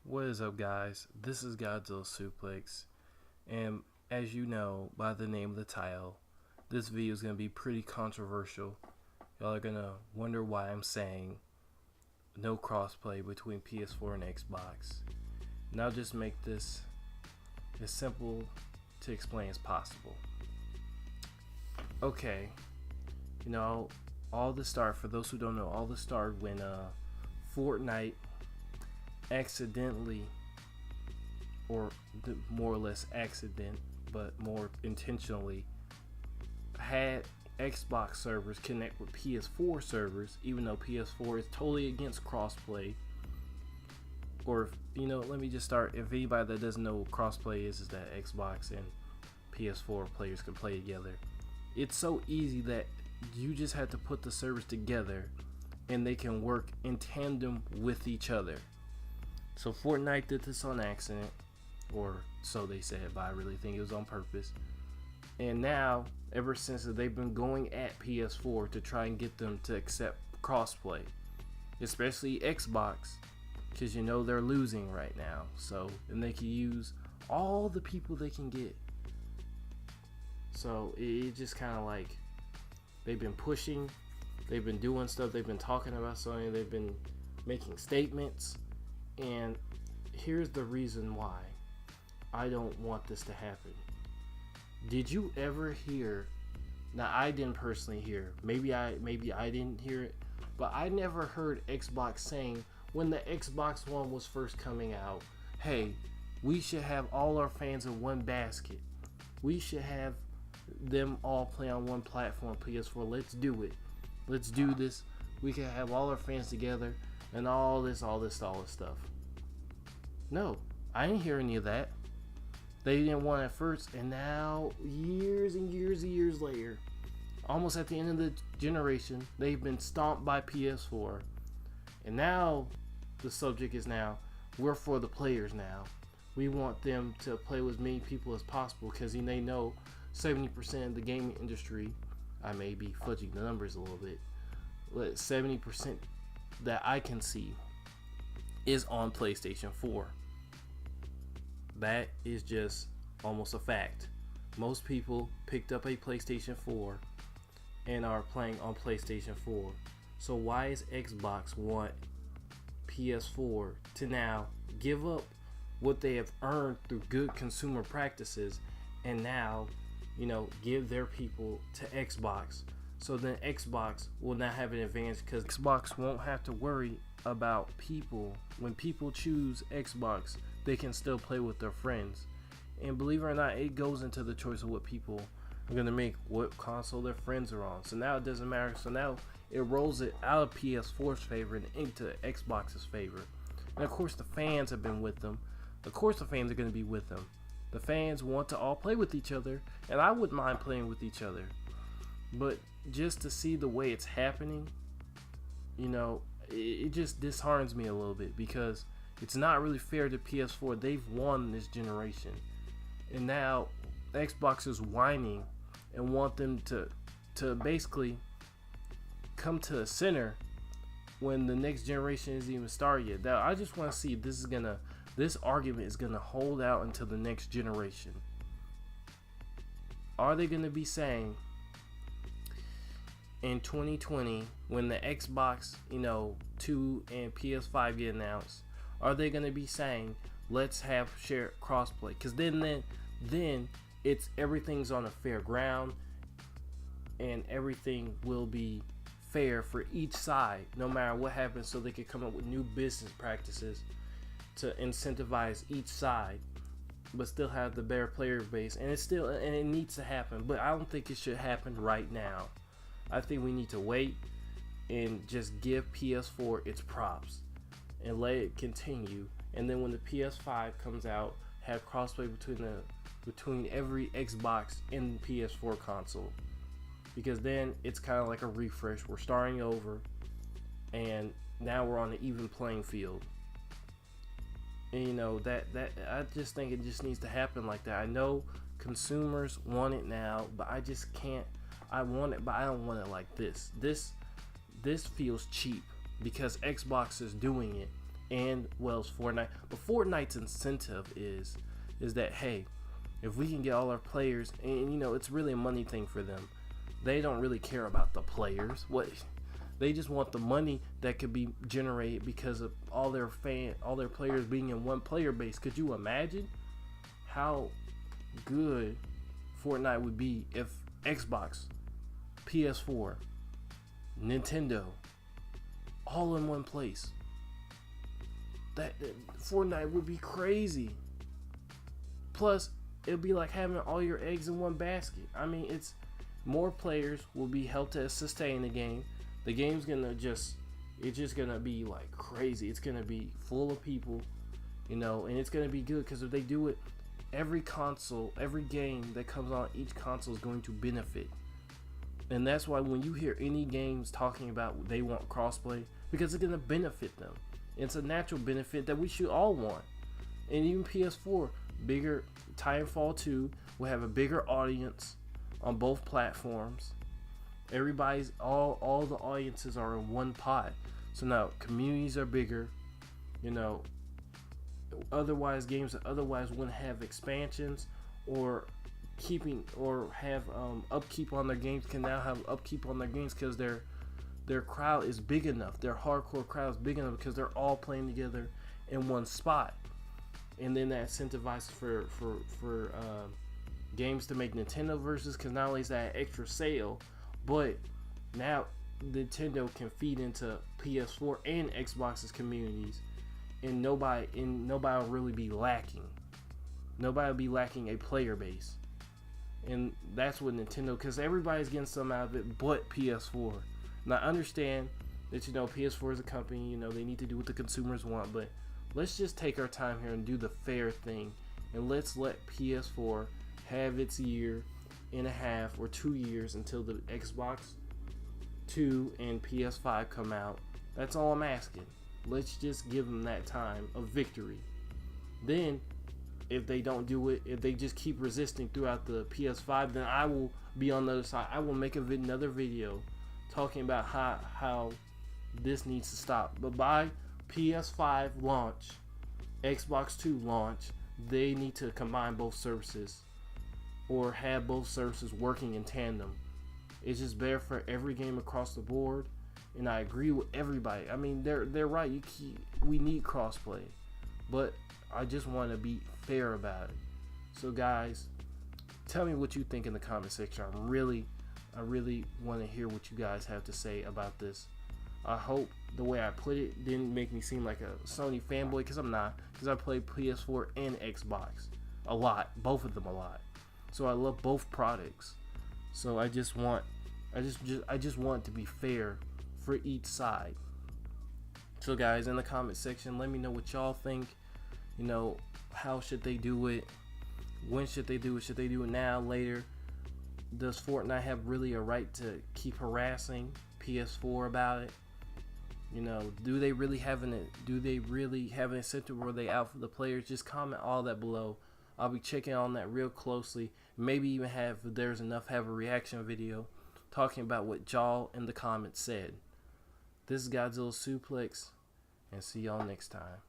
What is up, guys? This is Godzilla Suplex, and as you know by the name of the title, this video is going to be pretty controversial. Y'all are going to wonder why I'm saying no crossplay between PS4 and Xbox. And I'll just make this as simple to explain as possible. Okay, all this started, for those who don't know, all this started when Fortnite accidentally, or more or less accident, but more intentionally, had Xbox servers connect with PS4 servers, even though PS4 is totally against crossplay. Or, let me just start. If anybody that doesn't know what crossplay is that Xbox and PS4 players can play together. It's so easy that you just have to put the servers together and they can work in tandem with each other. So Fortnite did this on accident, or so they said, but I really think it was on purpose. And now, ever since, they've been going at PS4 to try and get them to accept crossplay, especially Xbox, because they're losing right now. So, and they can use all the people they can get. So it just kind of like they've been pushing, they've been doing stuff, they've been talking about something, they've been making statements. And here's the reason why I don't want this to happen. Did you ever hear? Now, I didn't personally hear. Maybe I didn't hear it, but I never heard Xbox saying when the Xbox One was first coming out, "Hey, we should have all our fans in one basket. We should have them all play on one platform, PS4. Let's do it. Let's do this. We can have all our fans together." And all this stuff. No, I didn't hear any of that. They didn't want it at first, and now years and years and years later, almost at the end of the generation, they've been stomped by PS4. And now the subject is now, we're for the players now. We want them to play with as many people as possible, because they know 70% of the gaming industry, I may be fudging the numbers a little bit, but 70% that I can see is on PlayStation 4. That is just almost a fact. Most people picked up a PlayStation 4 and are playing on PlayStation 4. So why is Xbox want PS4 to now give up what they have earned through good consumer practices and now, give their people to Xbox? So then Xbox will not have an advantage, because Xbox won't have to worry about people. When people choose Xbox, they can still play with their friends. And believe it or not, it goes into the choice of what people are going to make, what console their friends are on. So now it doesn't matter. So now it rolls it out of PS4's favor and into Xbox's favor. And of course the fans have been with them. Of course the fans are going to be with them. The fans want to all play with each other, and I wouldn't mind playing with each other. But just to see the way it's happening, it just disheartens me a little bit, because it's not really fair to PS4. They've won this generation, and now Xbox is whining and want them to basically come to a center when the next generation isn't even started yet. Now, I just want to see if this argument is gonna hold out until the next generation. Are they gonna be saying, in 2020, when the Xbox 2 and PS5 get announced, are they going to be saying, let's have shared crossplay? Because then it's everything's on a fair ground, and everything will be fair for each side, no matter what happens, so they can come up with new business practices to incentivize each side, but still have the better player base. And it needs to happen, but I don't think it should happen right now. I think we need to wait and just give PS4 its props and let it continue. And then when the PS5 comes out, have crossplay between every Xbox and PS4 console. Because then it's kind of like a refresh. We're starting over, and now we're on an even playing field. And that I just think it just needs to happen like that. I know consumers want it now, but I just can't. I want it, but I don't want it like this. This feels cheap because Xbox is doing it, and well, Fortnite. But Fortnite's incentive is that, hey, if we can get all our players, and you know, it's really a money thing for them. They don't really care about the players. They just want the money that could be generated because of all their players being in one player base. Could you imagine how good Fortnite would be if Xbox, PS4, Nintendo, all in one place? That Fortnite would be crazy. Plus, it'd be like having all your eggs in one basket. I mean, it's more players will be helped to sustain the game. The game's it's just gonna be like crazy. It's gonna be full of people, you know, and it's gonna be good because if they do it, every console, every game that comes on each console is going to benefit. And that's why when you hear any games talking about they want crossplay, because it's gonna benefit them. It's a natural benefit that we should all want. And even PS4, bigger Titanfall 2 will have a bigger audience on both platforms. Everybody's all the audiences are in one pot. So now communities are bigger, you know. Otherwise, games that otherwise wouldn't have expansions or have upkeep on their games can now have upkeep on their games because their crowd is big enough. Their hardcore crowd is big enough because they're all playing together in one spot. And then that incentivizes for games to make Nintendo versus, because not only is that an extra sale, but now Nintendo can feed into PS4 and Xbox's communities, and nobody will really be lacking. Nobody will be lacking a player base, and that's what Nintendo, because everybody's getting some out of it, but PS4. Now I understand that, you know, PS4 is a company, you know, they need to do what the consumers want, but let's just take our time here and do the fair thing, and let's let PS4 have its year and a half or 2 years until the Xbox 2 and PS5 come out. That's all I'm asking. Let's just give them that time of victory. Then, if they don't do it, if they just keep resisting throughout the PS5, then I will be on the other side. I will make another video talking about how this needs to stop. But by PS5 launch, Xbox 2 launch, they need to combine both services or have both services working in tandem. It's just better for every game across the board, and I agree with everybody. I mean, they're right. We need crossplay, but I just want to be fair about it. So guys, tell me what you think in the comment section. I really want to hear what you guys have to say about this. I hope the way I put it didn't make me seem like a Sony fanboy, because I'm not, because I play PS4 and Xbox a lot, both of them a lot. So I love both products. So I just want to be fair for each side. So guys, in the comment section, let me know what y'all think. You know, how should they do it? When should they do it? Should they do it now, later? Does Fortnite have really a right to keep harassing PS4 about it? You know, do they really have an incentive where they out for the players? Just comment all that below. I'll be checking on that real closely. Maybe even if there's enough, have a reaction video talking about what y'all in the comments said. This is Godzilla Suplex, and see y'all next time.